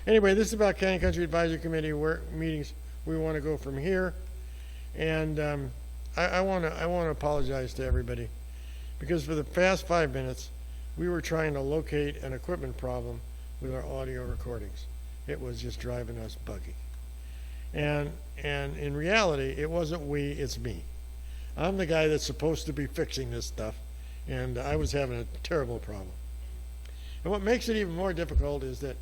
Anyway, this is about County Country Advisory Committee meetings. We want to go from here. And I want to apologize to everybody, because for the past 5 minutes, we were trying to locate an equipment problem with our audio recordings. It was just driving us buggy. And in reality, it wasn't we, it's me. I'm the guy that's supposed to be fixing this stuff, and I was having a terrible problem. And what makes it even more difficult is that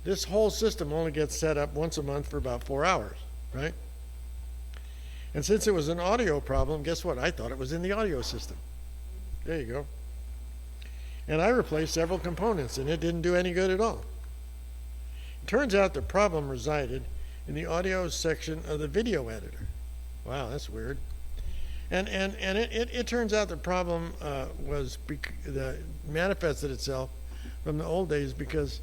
this whole system only gets set up once a month for about 4 hours, right? And since it was an audio problem, guess what? I thought it was in the audio system. There you go. And I replaced several components, and it didn't do any good at all. It turns out the problem resided in the audio section of the video editor. Wow, that's weird. And it turns out the problem manifested itself from the old days, because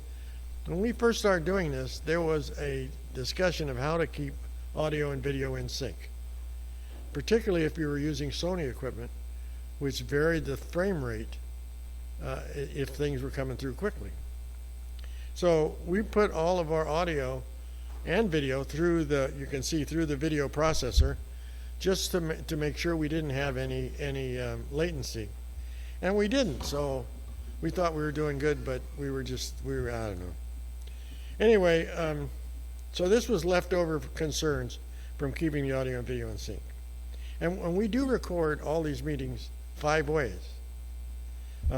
when we first started doing this, there was a discussion of how to keep audio and video in sync, particularly if you were using Sony equipment, which varied the frame rate if things were coming through quickly. So we put all of our audio and video through you can see through the video processor, just to make sure we didn't have any latency. And we didn't, so we thought we were doing good, but we were I don't know. Anyway, so this was leftover concerns from keeping the audio and video in sync. And we do record all these meetings 5 ways.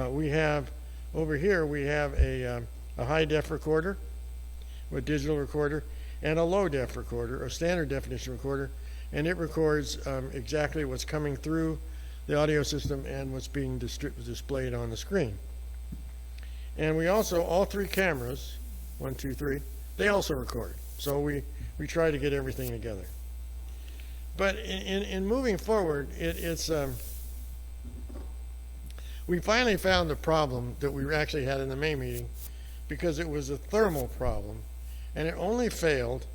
We have, over here, we have a high def recorder, a digital recorder, and a low def recorder, or standard definition recorder, and it records exactly what's coming through the audio system and what's being displayed on the screen. And we also, all 3 cameras, 1, 2, 3, they also record. So we try to get everything together. But in moving forward, we finally found the problem that we actually had in the May meeting, because it was a thermal problem, and it only failed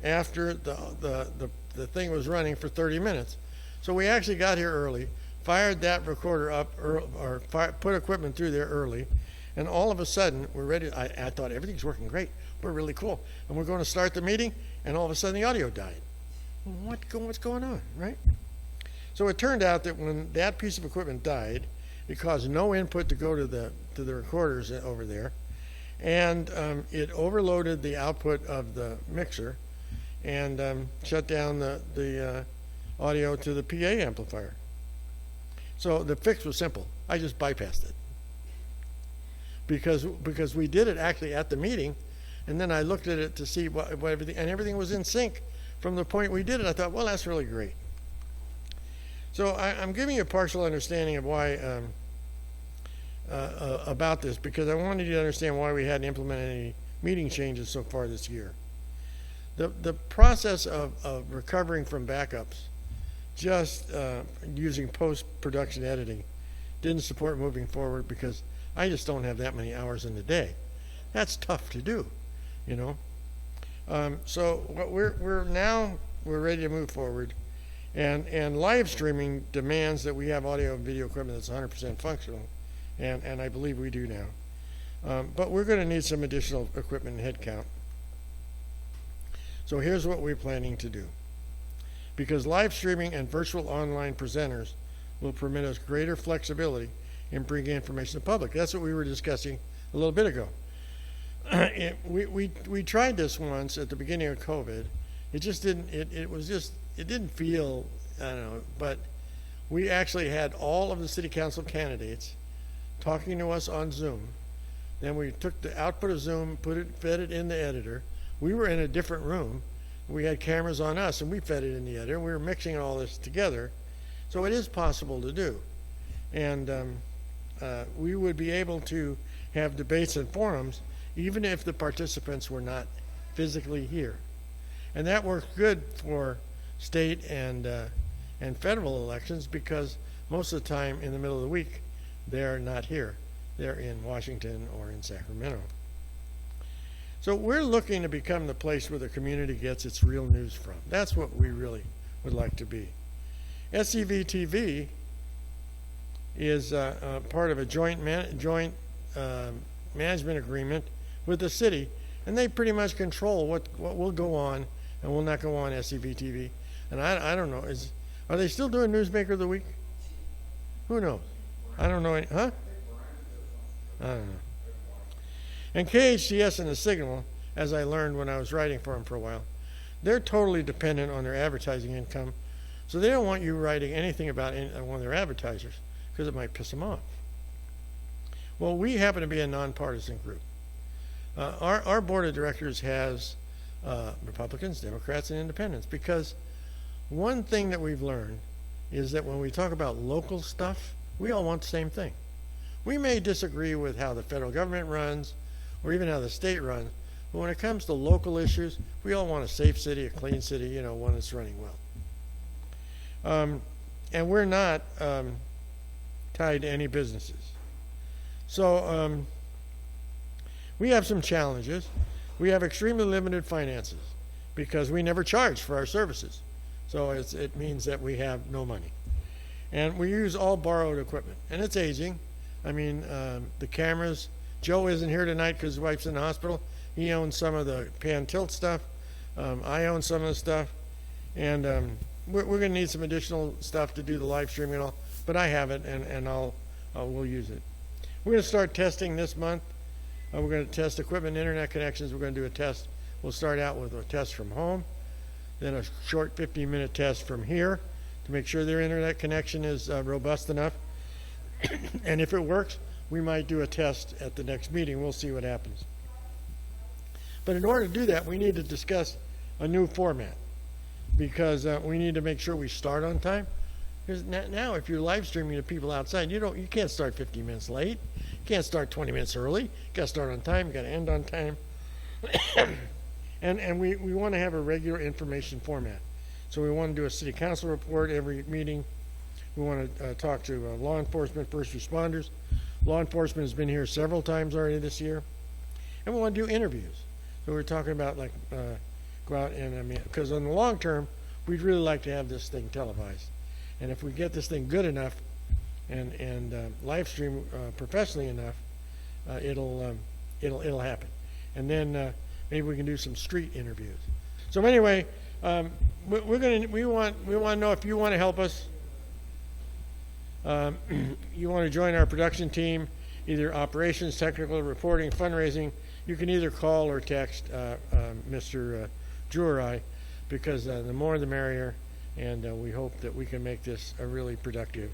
after the thing was running for 30 minutes. So we actually got here early, fired that recorder up, put equipment through there early, and all of a sudden we're ready. I thought everything's working great. We're really cool, and we're going to start the meeting, and all of a sudden the audio died. What's going on, right? So it turned out that when that piece of equipment died, it caused no input to go to the recorders over there, and it overloaded the output of the mixer, and shut down the audio to the PA amplifier. So the fix was simple. I just bypassed it, because we did it actually at the meeting, and then I looked at it to see what everything, and everything was in sync from the point we did it. I thought, well, that's really great. So I'm giving you a partial understanding of why about this, because I wanted you to understand why we hadn't implemented any meeting changes so far this year. The process of recovering from backups, just using post-production editing, didn't support moving forward, because I just don't have that many hours in the day. That's tough to do, you know. So what we're ready to move forward, and live streaming demands that we have audio and video equipment that's 100% functional, and I believe we do now. But we're going to need some additional equipment and headcount. So here's what we're planning to do. Because live streaming and virtual online presenters will permit us greater flexibility in bringing information to the public. That's what we were discussing a little bit ago. We tried this once at the beginning of COVID. It just didn't, it didn't feel, I don't know, but we actually had all of the city council candidates talking to us on Zoom. Then we took the output of Zoom, fed it in the editor. We were in a different room. We had cameras on us, and we fed it in the editor. We were mixing all this together. So it is possible to do. And we would be able to have debates and forums even if the participants were not physically here. And that works good for state and federal elections, because most of the time in the middle of the week, they're not here. They're in Washington or in Sacramento. So we're looking to become the place where the community gets its real news from. That's what we really would like to be. SCV-TV is part of a joint management agreement with the city And they pretty much control what will go on and will not go on SCV TV. And I don't know, are they still doing Newsmaker of the Week? Who knows? I don't know. Huh? I don't know. And KHTS and the Signal, as I learned when I was writing for them for a while, they're totally dependent on their advertising income. So they don't want you writing anything about one of their advertisers because it might piss them off. Well, we happen to be a nonpartisan group. Our board of directors has Republicans, Democrats, and Independents, because one thing that we've learned is that when we talk about local stuff, we all want the same thing. We may disagree with how the federal government runs or even how the state runs, but when it comes to local issues, we all want a safe city, a clean city, one that's running well. And we're not tied to any businesses. So we have some challenges. We have extremely limited finances because we never charge for our services. So it means that we have no money. And we use all borrowed equipment. And it's aging. I mean, the cameras, Joe isn't here tonight because his wife's in the hospital. He owns some of the pan tilt stuff. I own some of the stuff. And we're going to need some additional stuff to do the live streaming and all. But I have it, and we'll use it. We're going to start testing this month. We're going to test equipment and internet connections. We're going to do a test. We'll start out with a test from home, then a short 15-minute test from here to make sure their internet connection is robust enough. And if it works, we might do a test at the next meeting. We'll see what happens. But in order to do that, we need to discuss a new format because we need to make sure we start on time. Because now, if you're live streaming to people outside, you can't start 15 minutes late. You can't start 20 minutes early. You got to start on time. You got to end on time. and we want to have a regular information format. So we want to do a city council report every meeting. We want to talk to law enforcement, first responders. Law enforcement has been here several times already this year. And we want to do interviews. So we're talking about go out and, because on the long term, we'd really like to have this thing televised. And if we get this thing good enough and live stream professionally enough, it'll happen. And then maybe we can do some street interviews. So anyway, we want to know if you want to help us. You want to join our production team, either operations, technical, reporting, fundraising. You can either call or text Mr. Drew or I, because the more the merrier. And we hope that we can make this a really productive